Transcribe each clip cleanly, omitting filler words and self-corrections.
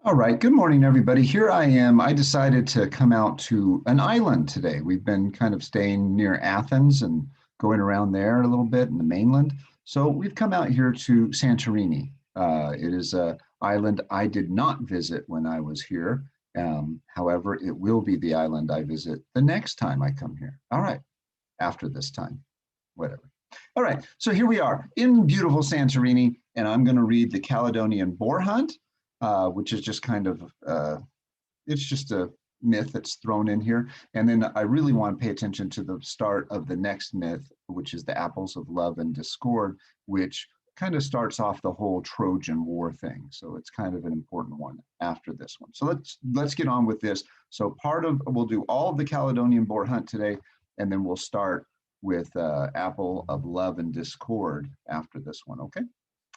All right, good morning, everybody. Here I am. I decided to come out to an island today. We've been kind of staying near Athens and going around there a little bit in the mainland. So we've come out here to Santorini. It is an island I did not visit when I was here. However, it will be the island I visit the next time I come here. All right, after this time, whatever. All right, so here we are in beautiful Santorini, and I'm going to read the Caledonian Boar Hunt, which is just kind of, it's just a myth that's thrown in here. And then I really want to pay attention to the start of the next myth, which is the apples of love and discord, which kind of starts off the whole Trojan War thing. So it's kind of an important one after this one. So let's get on with this. So we'll do all of the Caledonian Boar Hunt today, and then we'll start with Apple of Love and Discord after this one, okay?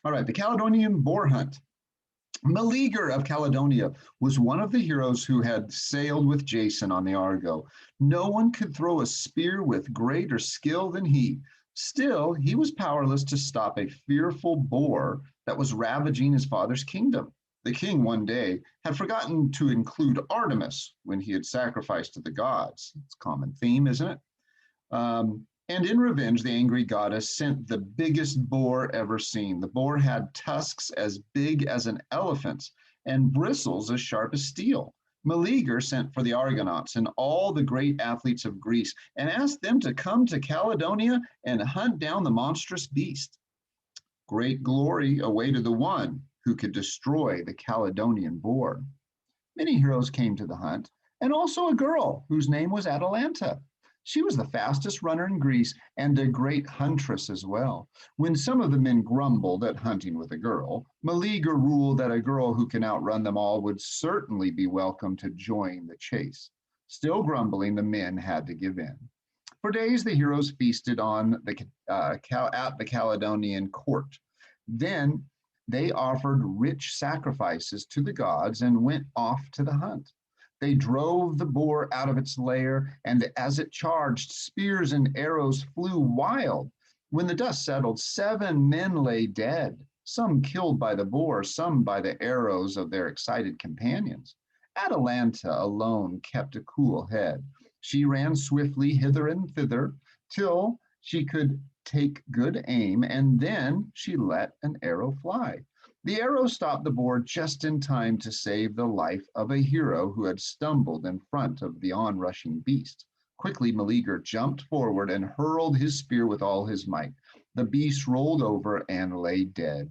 All right, the Caledonian Boar Hunt. Meleager of Caledonia was one of the heroes who had sailed with Jason on the Argo. No one could throw a spear with greater skill than he. Still, he was powerless to stop a fearful boar that was ravaging his father's kingdom. The king one day had forgotten to include Artemis when he had sacrificed to the gods. It's a common theme, isn't it? And in revenge, the angry goddess sent the biggest boar ever seen. The boar had tusks as big as an elephant's and bristles as sharp as steel. Meleager sent for the Argonauts and all the great athletes of Greece and asked them to come to Caledonia and hunt down the monstrous beast. Great glory awaited the one who could destroy the Caledonian boar. Many heroes came to the hunt, and also a girl whose name was Atalanta. She was the fastest runner in Greece and a great huntress as well. When some of the men grumbled at hunting with a girl, Meleager ruled that a girl who can outrun them all would certainly be welcome to join the chase. Still grumbling, the men had to give in. For days, the heroes feasted at the Caledonian court. Then they offered rich sacrifices to the gods and went off to the hunt. They drove the boar out of its lair, and as it charged, spears and arrows flew wild. When the dust settled, 7 men lay dead, some killed by the boar, some by the arrows of their excited companions. Atalanta alone kept a cool head. She ran swiftly hither and thither till she could take good aim, and then she let an arrow fly. The arrow stopped the boar just in time to save the life of a hero who had stumbled in front of the onrushing beast. Quickly, Meleager jumped forward and hurled his spear with all his might. The beast rolled over and lay dead.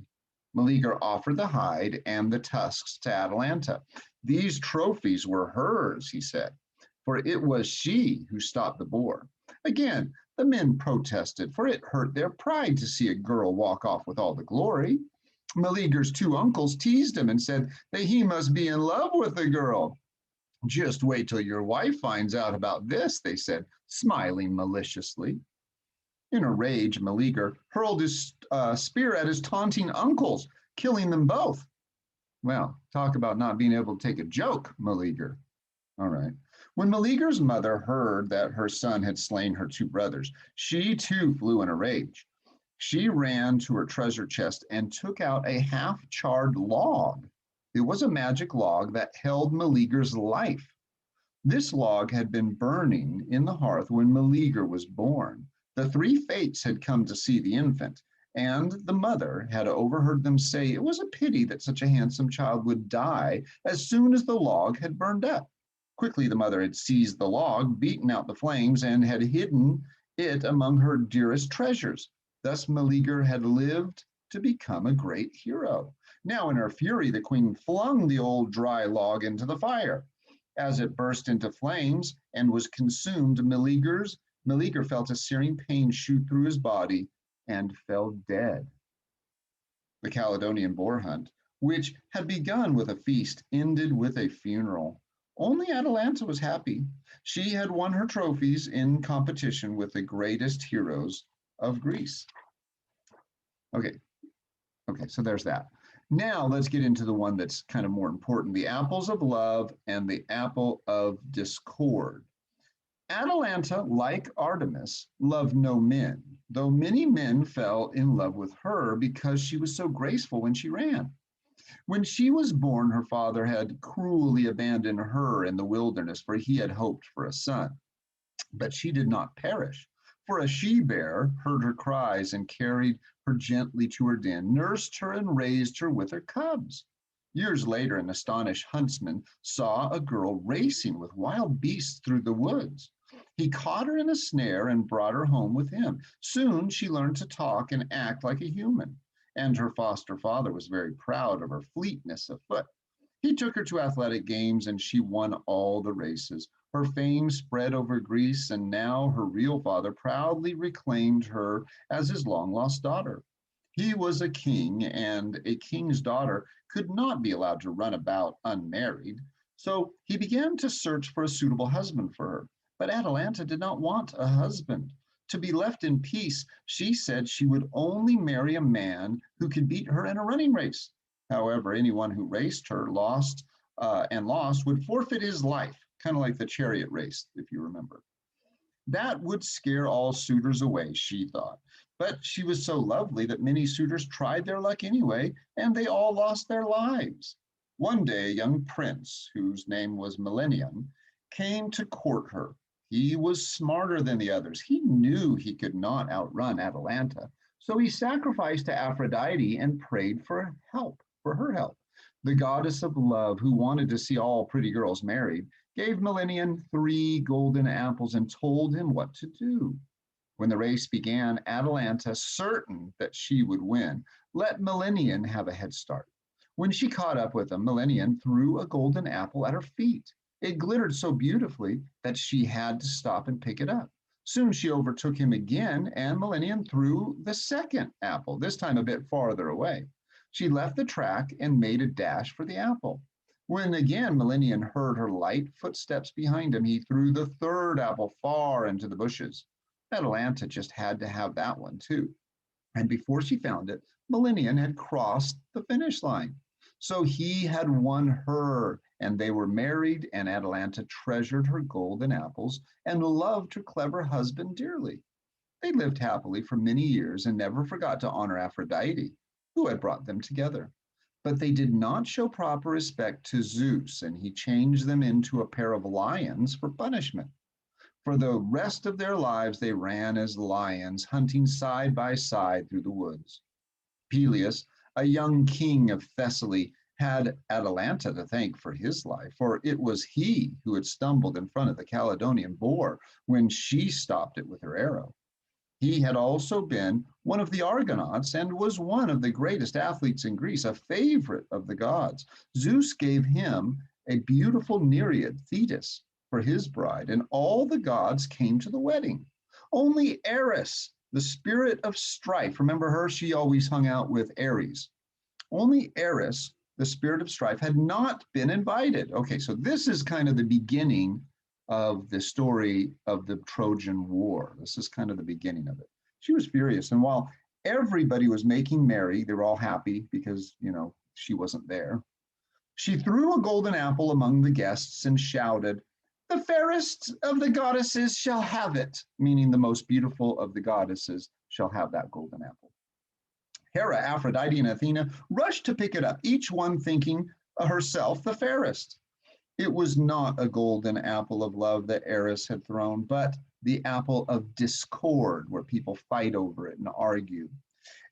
Meleager offered the hide and the tusks to Atalanta. These trophies were hers, he said, for it was she who stopped the boar. Again, the men protested, for it hurt their pride to see a girl walk off with all the glory. Meleager's 2 uncles teased him and said that he must be in love with the girl. Just wait till your wife finds out about this, they said, smiling maliciously. In a rage, Meleager hurled his spear at his taunting uncles, killing them both. Well, talk about not being able to take a joke, Meleager. All right. When Meleager's mother heard that her son had slain her 2 brothers, she too flew in a rage. She ran to her treasure chest and took out a half-charred log. It was a magic log that held Meleager's life. This log had been burning in the hearth when Meleager was born. The 3 fates had come to see the infant, and the mother had overheard them say it was a pity that such a handsome child would die as soon as the log had burned up. Quickly, the mother had seized the log, beaten out the flames, and had hidden it among her dearest treasures. Thus, Meleager had lived to become a great hero. Now, in her fury, the queen flung the old dry log into the fire. As it burst into flames and was consumed, Meleager felt a searing pain shoot through his body and fell dead. The Caledonian boar hunt, which had begun with a feast, ended with a funeral. Only Atalanta was happy. She had won her trophies in competition with the greatest heroes of Greece. Okay, so there's that. Now let's get into the one that's kind of more important, the apples of love and the apple of discord. Atalanta, like Artemis, loved no men, though many men fell in love with her because she was so graceful when she ran. When she was born, her father had cruelly abandoned her in the wilderness, for he had hoped for a son. But she did not perish, for a she-bear heard her cries and carried her gently to her den, nursed her and raised her with her cubs. Years later, an astonished huntsman saw a girl racing with wild beasts through the woods. He caught her in a snare and brought her home with him. Soon she learned to talk and act like a human, and her foster father was very proud of her fleetness of foot. He took her to athletic games and she won all the races. Her fame spread over Greece, and now her real father proudly reclaimed her as his long lost daughter. He was a king, and a king's daughter could not be allowed to run about unmarried. So he began to search for a suitable husband for her. But Atalanta did not want a husband. To be left in peace, she said she would only marry a man who could beat her in a running race. However, anyone who raced her lost would forfeit his life, kind of like the chariot race, if you remember. That would scare all suitors away, she thought. But she was so lovely that many suitors tried their luck anyway, and they all lost their lives. One day, a young prince, whose name was Millennium, came to court her. He was smarter than the others. He knew he could not outrun Atalanta, so he sacrificed to Aphrodite and prayed for her help. The goddess of love, who wanted to see all pretty girls married, gave Millennium 3 golden apples and told him what to do. When the race began, Atalanta, certain that she would win, let Millennium have a head start. When she caught up with him, Millennium threw a golden apple at her feet. It glittered so beautifully that she had to stop and pick it up. Soon she overtook him again, and Millennium threw the second apple, this time a bit farther away. She left the track and made a dash for the apple. When again Millennium heard her light footsteps behind him, he threw the third apple far into the bushes. Atalanta just had to have that one too. And before she found it, Millennium had crossed the finish line. So he had won her, and they were married, and Atalanta treasured her golden apples and loved her clever husband dearly. They lived happily for many years and never forgot to honor Aphrodite, who had brought them together. But they did not show proper respect to Zeus, and he changed them into a pair of lions for punishment. For the rest of their lives, they ran as lions, hunting side by side through the woods. Peleus, a young king of Thessaly, had Atalanta to thank for his life, for it was he who had stumbled in front of the Caledonian Boar when she stopped it with her arrow. He had also been one of the Argonauts and was one of the greatest athletes in Greece, a favorite of the gods. Zeus gave him a beautiful Nereid, Thetis, for his bride, and all the gods came to the wedding. Only Eris, the spirit of strife, remember her? She always hung out with Ares. Only Eris, the spirit of strife, had not been invited. Okay, so this is kind of the beginning of the story of the Trojan War. This is kind of the beginning of it. She was furious, and while everybody was making merry, they were all happy because, she wasn't there. She threw a golden apple among the guests and shouted, "The fairest of the goddesses shall have it," meaning the most beautiful of the goddesses shall have that golden apple. Hera, Aphrodite, and Athena rushed to pick it up, each one thinking herself the fairest. It was not a golden apple of love that Eris had thrown, but the apple of discord, where people fight over it and argue.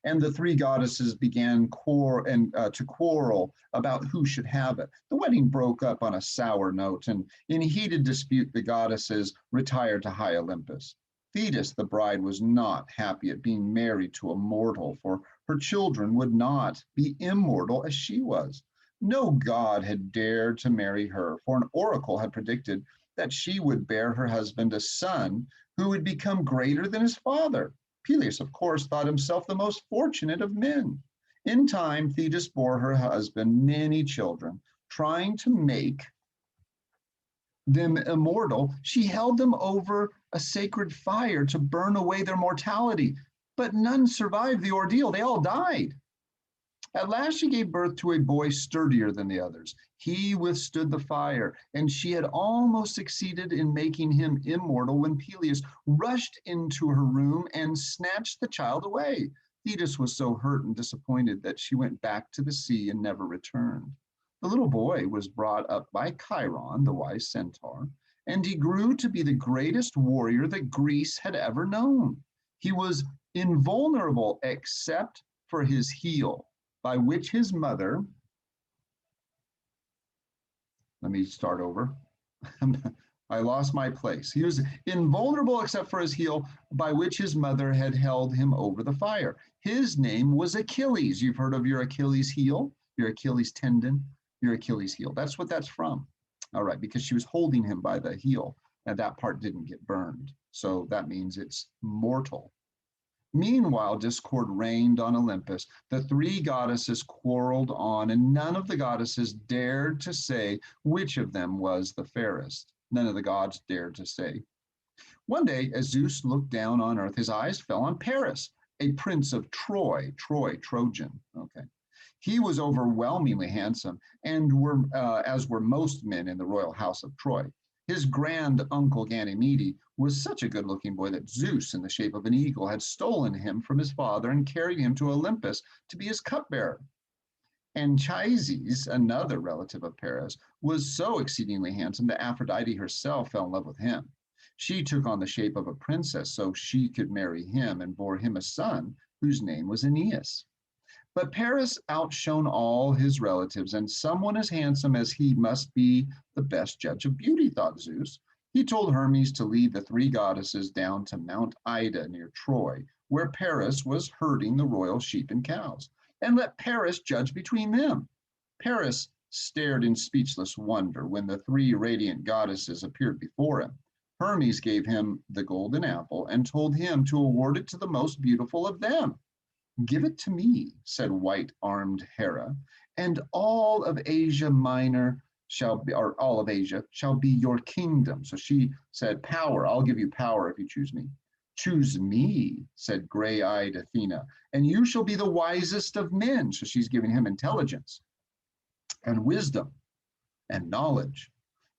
And the 3 goddesses began to quarrel about who should have it. The wedding broke up on a sour note, and in heated dispute, the goddesses retired to high Olympus. Thetis, the bride, was not happy at being married to a mortal, for her children would not be immortal as she was. No god had dared to marry her, for an oracle had predicted that she would bear her husband a son who would become greater than his father. Peleus, of course, thought himself the most fortunate of men. In time, Thetis bore her husband many children. Trying to make them immortal, she held them over a sacred fire to burn away their mortality, but none survived the ordeal. They all died. At last she gave birth to a boy sturdier than the others. He withstood the fire, and she had almost succeeded in making him immortal when Peleus rushed into her room and snatched the child away. Thetis was so hurt and disappointed that she went back to the sea and never returned. The little boy was brought up by Chiron, the wise centaur, and he grew to be the greatest warrior that Greece had ever known. He was invulnerable except for his heel, by which his mother, let me start over. I lost my place. He was invulnerable except for his heel, by which his mother had held him over the fire. His name was Achilles. You've heard of your Achilles heel, your Achilles tendon, your Achilles heel. That's what that's from. All right, because she was holding him by the heel, and that part didn't get burned. So that means it's mortal. Meanwhile, discord reigned on Olympus. The three goddesses quarreled on, and none of the goddesses dared to say which of them was the fairest. None of the gods dared to say. One day, as Zeus looked down on earth, his eyes fell on Paris, a prince of Troy, Trojan. Okay. He was overwhelmingly handsome, and as were most men in the royal house of Troy. His grand uncle Ganymede was such a good-looking boy that Zeus, in the shape of an eagle, had stolen him from his father and carried him to Olympus to be his cupbearer. Anchiazis, another relative of Paris, was so exceedingly handsome that Aphrodite herself fell in love with him. She took on the shape of a princess so she could marry him and bore him a son whose name was Aeneas. But Paris outshone all his relatives, and someone as handsome as he must be the best judge of beauty, thought Zeus. He told Hermes to lead the three goddesses down to Mount Ida near Troy, where Paris was herding the royal sheep and cows, and let Paris judge between them. Paris stared in speechless wonder when the three radiant goddesses appeared before him. Hermes gave him the golden apple and told him to award it to the most beautiful of them. Give it to me, said white-armed Hera, and all of Asia Minor shall be, or all of Asia shall be your kingdom. So she said, power, I'll give you power if you choose me. Choose me, said gray-eyed Athena, and you shall be the wisest of men. So she's giving him intelligence and wisdom and knowledge.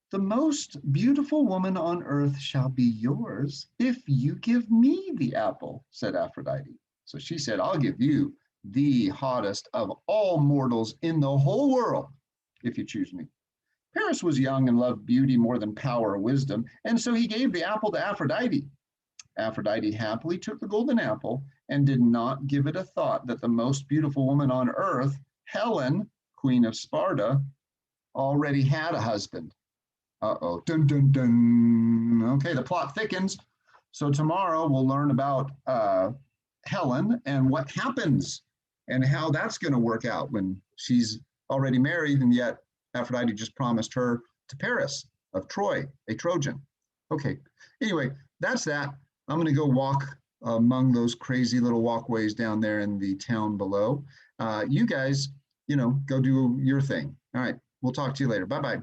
The most beautiful woman on earth shall be yours if you give me the apple, said Aphrodite. So she said, I'll give you the hottest of all mortals in the whole world if you choose me. Paris was young and loved beauty more than power or wisdom, and so he gave the apple to Aphrodite. Aphrodite happily took the golden apple and did not give it a thought that the most beautiful woman on earth, Helen, queen of Sparta, already had a husband. Uh-oh, dun, dun, dun. Okay, the plot thickens. So tomorrow we'll learn about Helen and what happens and how that's going to work out when she's already married and yet Aphrodite just promised her to Paris of Troy, a Trojan. Okay, anyway, that's that. I'm going to go walk among those crazy little walkways down there in the town below. You guys, go do your thing. All right, we'll talk to you later. Bye-bye.